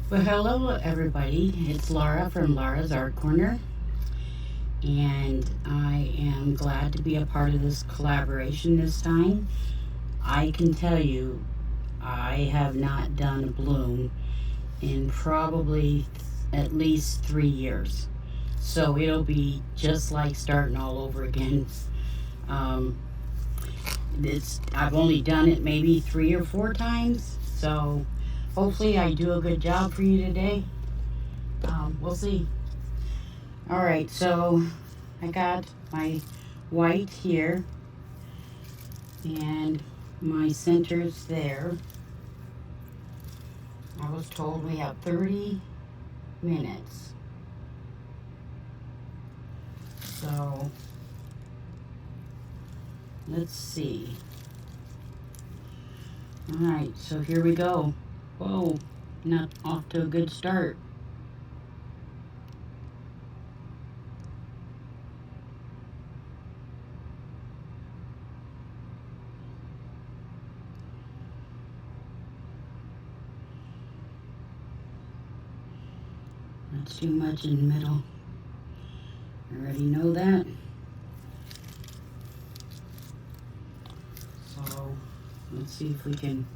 Well, hello everybody. It's Laura from Laura's Art Corner, and I am glad to be a part of this collaboration this time. I can tell you, I have not done a bloom in probably at least 3 years. So it'll be just like starting all over again. Um, I've only done it maybe 3 or 4 times, so hopefully I do a good job for you today. We'll see. All right, so I got my white here and my centers there. I was told we have 30 minutes. So let's see. All right, so here we go. Whoa, not off to a good start. That's too much in the middle. I already know that. So let's see if we can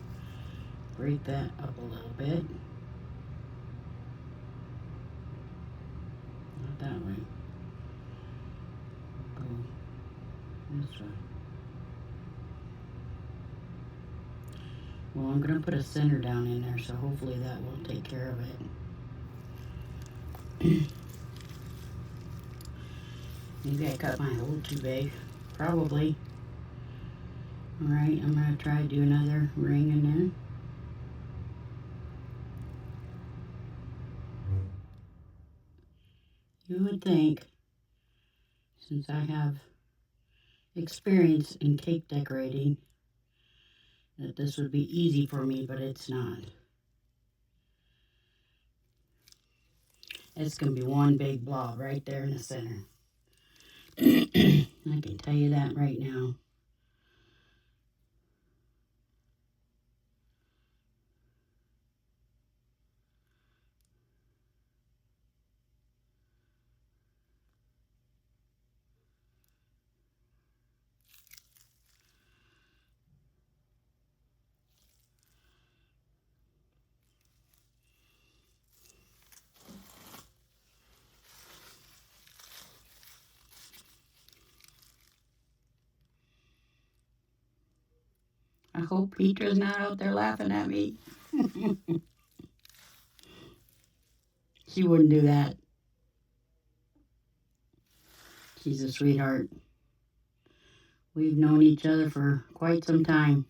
break that up a little bit. Not that way. Go this way. Well, I'm going to put a center down in there, so hopefully that will take care of it. Maybe I cut my hole too big. Probably. Alright, I'm going to try to do another ring in there. You would think, since I have experience in cake decorating, that this would be easy for me, but it's not. It's going to be one big blob right there in the center. I can tell you that right now. I hope Petra's not out there laughing at me. She wouldn't do that. She's a sweetheart. We've known each other for quite some time.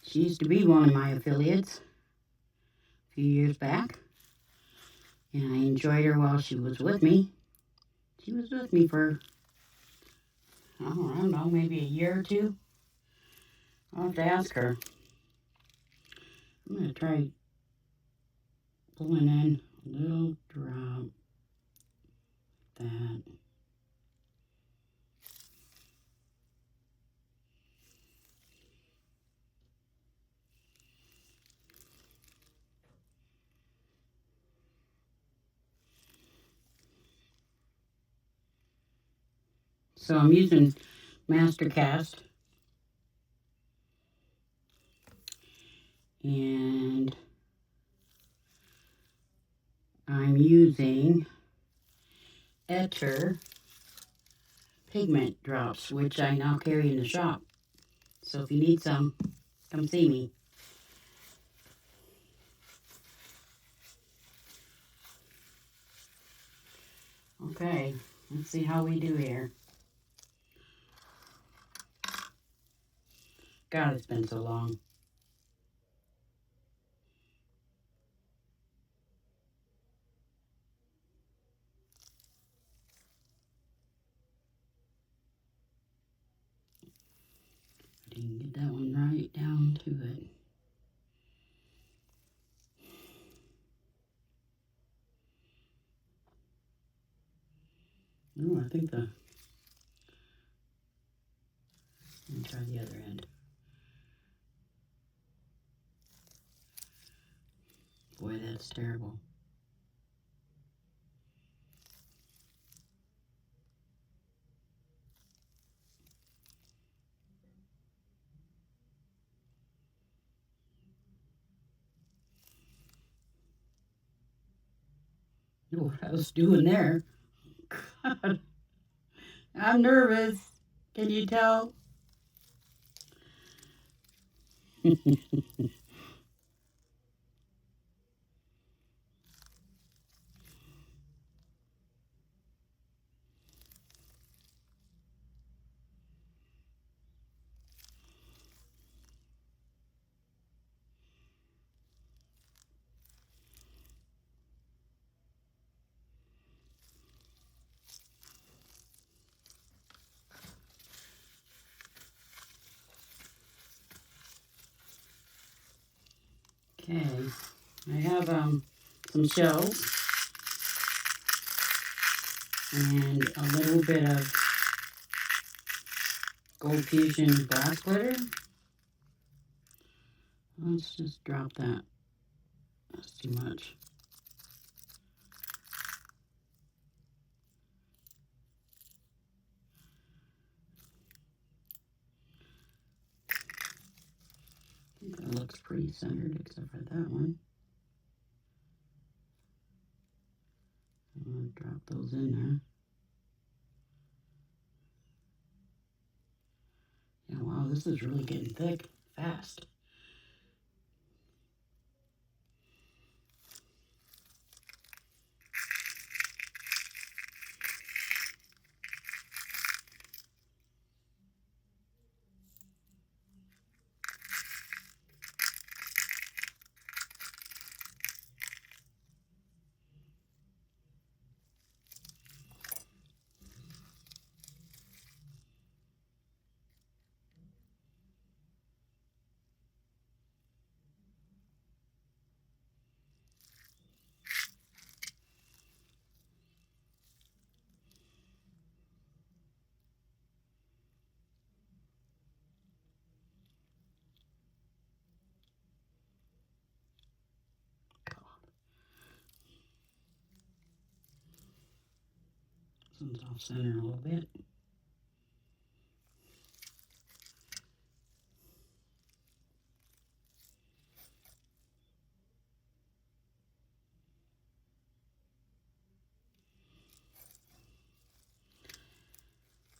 She used to be one of my affiliates a few years back, and I enjoyed her while she was with me. She was with me for, I don't know, maybe a year or two. I'll have to ask her. I'm going to try pulling in a little drop like that. So I'm using Mastercast, and I'm using Etter Pigment drops, which I now carry in the shop. So if you need some, come see me. Okay, let's see how we do here. God, it's been so long. I didn't get that one right down to it. Oh, I think let me try the other end. Boy, that's terrible. What I was doing there. God, I'm nervous. Can you tell? Okay, I have some shells and a little bit of Gold Fusion glass glitter. Let's just drop that. That's too much. I think that looks pretty centered except for that one. I'm going to drop those in there. Yeah, wow, this is really getting thick fast. This one's off center a little bit.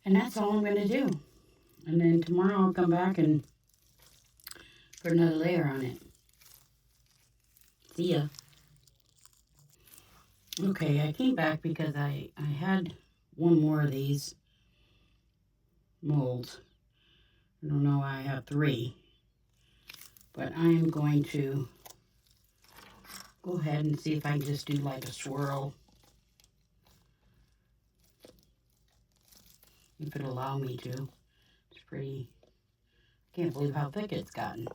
And that's all I'm going to do. And then tomorrow I'll come back and put another layer on it. See ya. Okay, I came back because I had one more of these molds. I don't know why I have 3. But I am going to go ahead and see if I can just do like a swirl. If it'll allow me to. It's pretty, can't believe how thick it's gotten.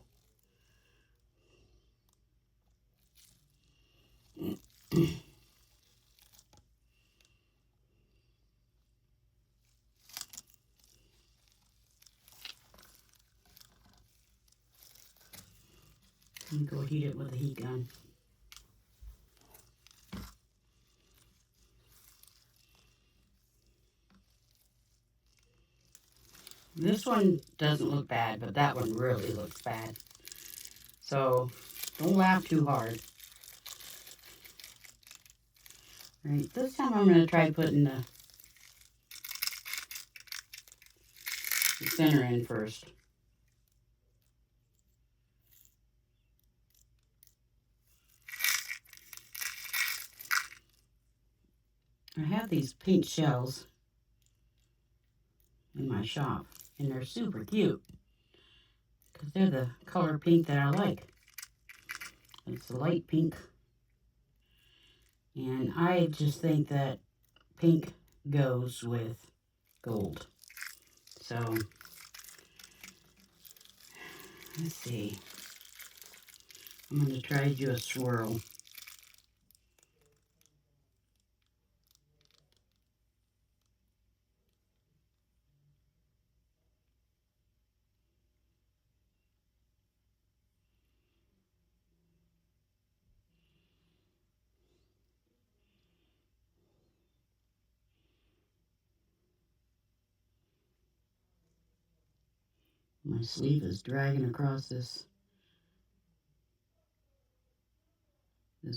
Let me go heat it with a heat gun. This one doesn't look bad, but that one really looks bad. So don't laugh too hard. All right, this time I'm going to try putting the center in first. I have these pink shells in my shop, and they're super cute because they're the color pink that I like. It's a light pink, and I just think that pink goes with gold. So let's see. I'm going to try to do a swirl. My sleeve is dragging across this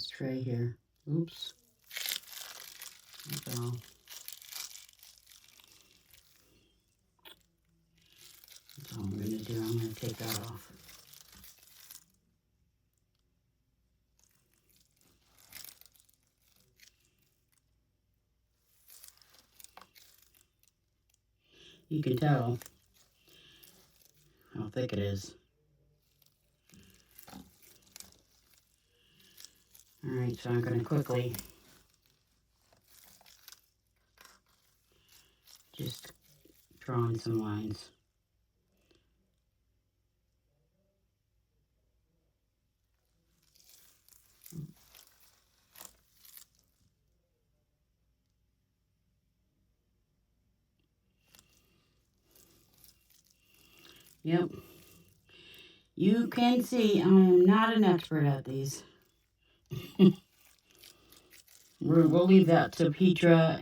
tray here. Oops. That's all. That's all I'm going to do. I'm going to take that off. You can tell how thick it is. Alright, so I'm going to quickly just draw in some lines. Yep. You can see I'm not an expert at these. We'll leave that to Petra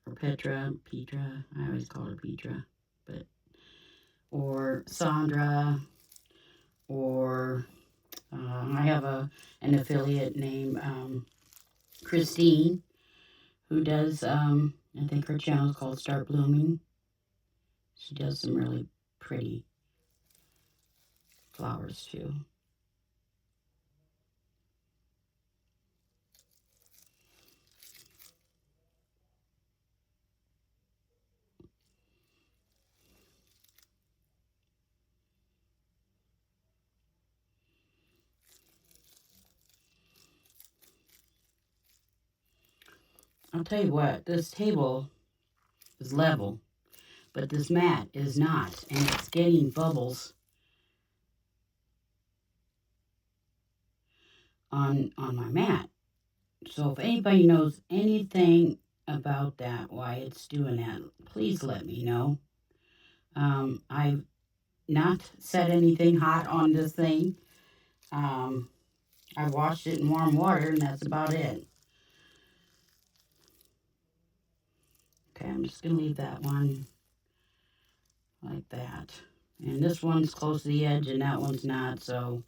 or Petra. I always call her Petra, or Sandra, or I have an affiliate named Christine, who does, I think her channel is called Start Blooming. She does some really pretty flowers too. I'll tell you what, this table is level, but this mat is not, and it's getting bubbles on my mat. So if anybody knows anything about that, why it's doing that, please let me know. I've not set anything hot on this thing. I washed it in warm water, and that's about it. Okay, I'm just going to leave that one like that. And this one's close to the edge, and that one's not, so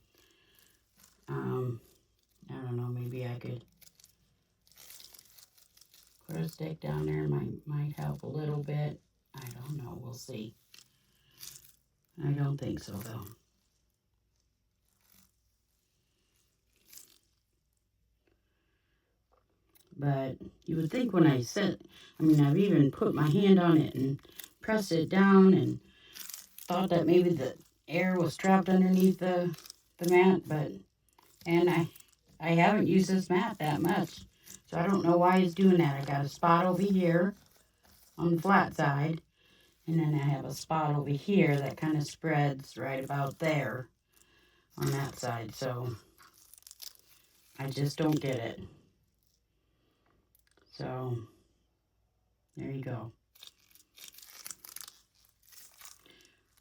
I don't know, maybe I could put a stick down there, might help a little bit. I don't know, we'll see. I don't think so, though. But you would think when I've even put my hand on it and pressed it down and thought that maybe the air was trapped underneath the mat, and I haven't used this mat that much, so I don't know why it's doing that. I got a spot over here on the flat side, and then I have a spot over here that kind of spreads right about there on that side, so I just don't get it. So, there you go.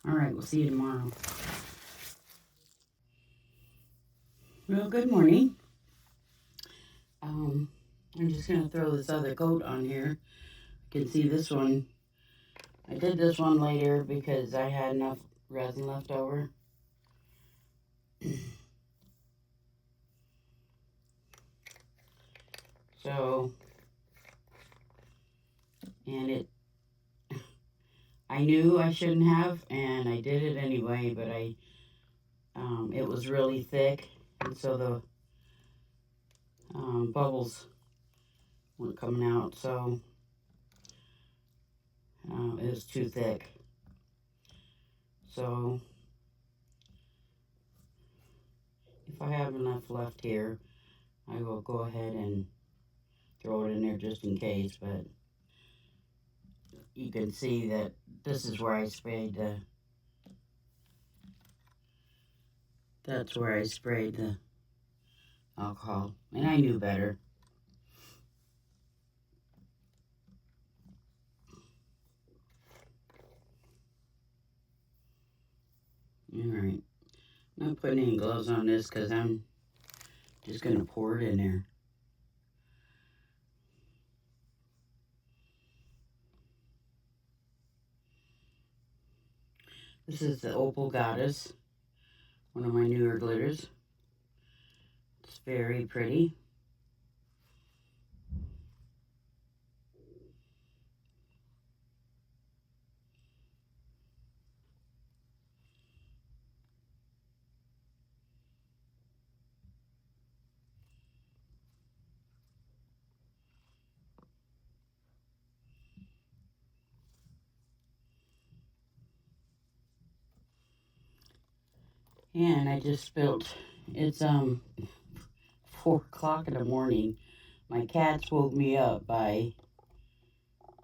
Alright, we'll see you tomorrow. Well, good morning. I'm just going to throw this other coat on here. You can see this one. I did this one later because I had enough resin left over. So, and I knew I shouldn't have, and I did it anyway, but it was really thick, and so the bubbles weren't coming out, so it was too thick. So, if I have enough left here, I will go ahead and throw it in there just in case, but you can see that this is where I sprayed that's where I sprayed the alcohol, and I knew better. Alright, I'm not putting any gloves on this because I'm just going to pour it in there. This is the Opal Goddess, one of my newer glitters. It's very pretty. And I just spilled, it's 4 o'clock in the morning. My cats woke me up by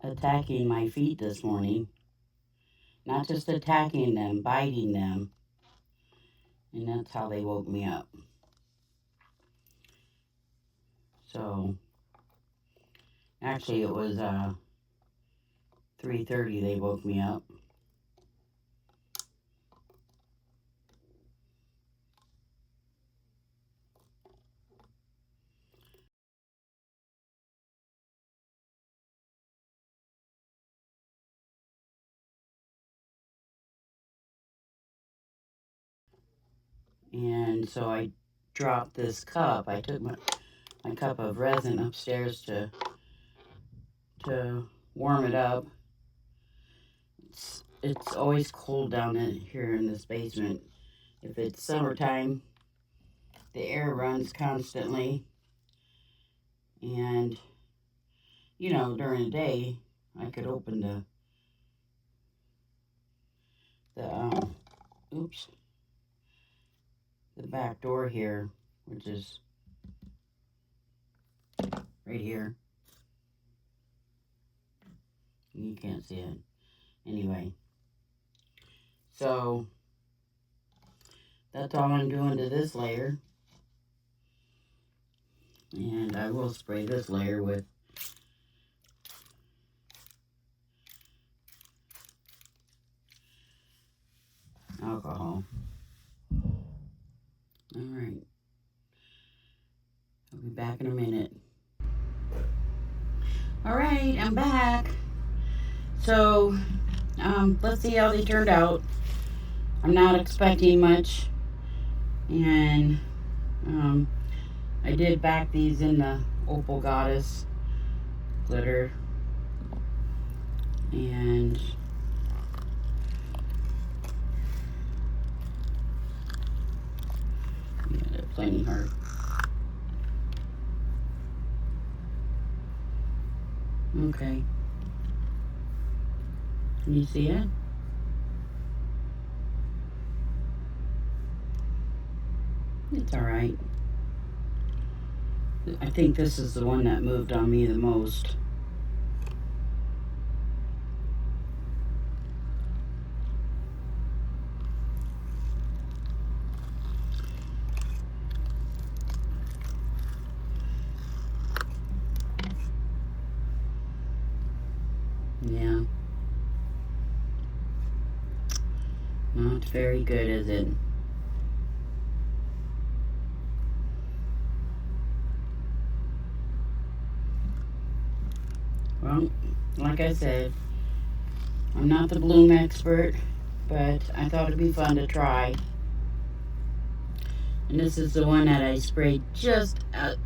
attacking my feet this morning. Not just attacking them, biting them. And that's how they woke me up. So, actually it was 3:30 they woke me up. And so I dropped this cup. I took my cup of resin upstairs to warm it up. It's always cold down here in this basement. If it's summertime, the air runs constantly. And, you know, during the day, I could open the back door here, which is right here. You can't see it. Anyway, so that's all I'm doing to this layer. And I will spray this layer with alcohol. Alright. I'll be back in a minute. Alright, I'm back. So, let's see how they turned out. I'm not expecting much. And, I did back these in the Opal Goddess glitter. And yeah, they're plenty hard. Okay. Can you see it? It's alright. I think this is the one that moved on me the most. Yeah. Not very good, is it? Well, like I said, I'm not the bloom expert, but I thought it'd be fun to try. And this is the one that I sprayed just a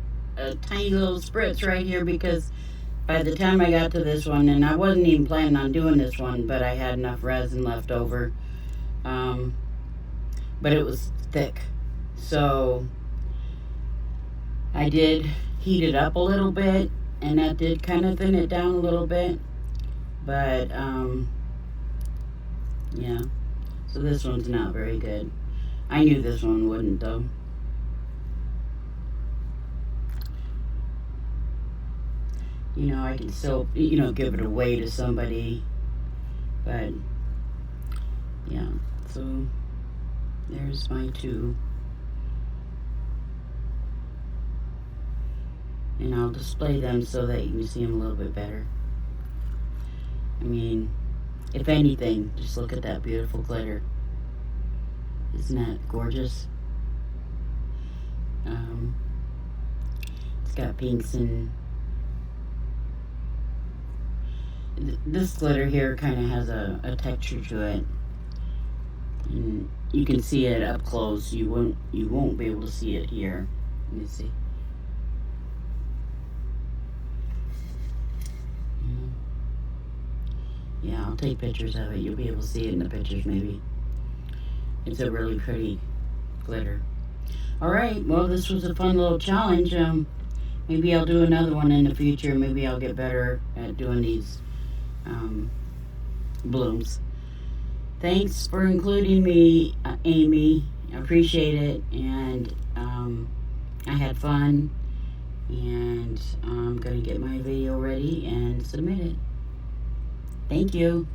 tiny little spritz right here, because by the time I got to this one, and I wasn't even planning on doing this one, but I had enough resin left over. But it was thick. So I did heat it up a little bit, and that did kind of thin it down a little bit. But, yeah. So this one's not very good. I knew this one wouldn't, though. You know, I can still, you know, give it away to somebody. But, yeah. So, there's my two. And I'll display them so that you can see them a little bit better. I mean, if anything, just look at that beautiful glitter. Isn't that gorgeous? It's got pinks and this glitter here kind of has a texture to it. And you can see it up close. You won't be able to see it here. Let me see. Yeah, I'll take pictures of it. You'll be able to see it in the pictures maybe. It's a really pretty glitter. Alright, well this was a fun little challenge. Maybe I'll do another one in the future. Maybe I'll get better at doing these blooms. Thanks for including me, Amy. I appreciate it. And I had fun. And I'm going to get my video ready and submit it. Thank you.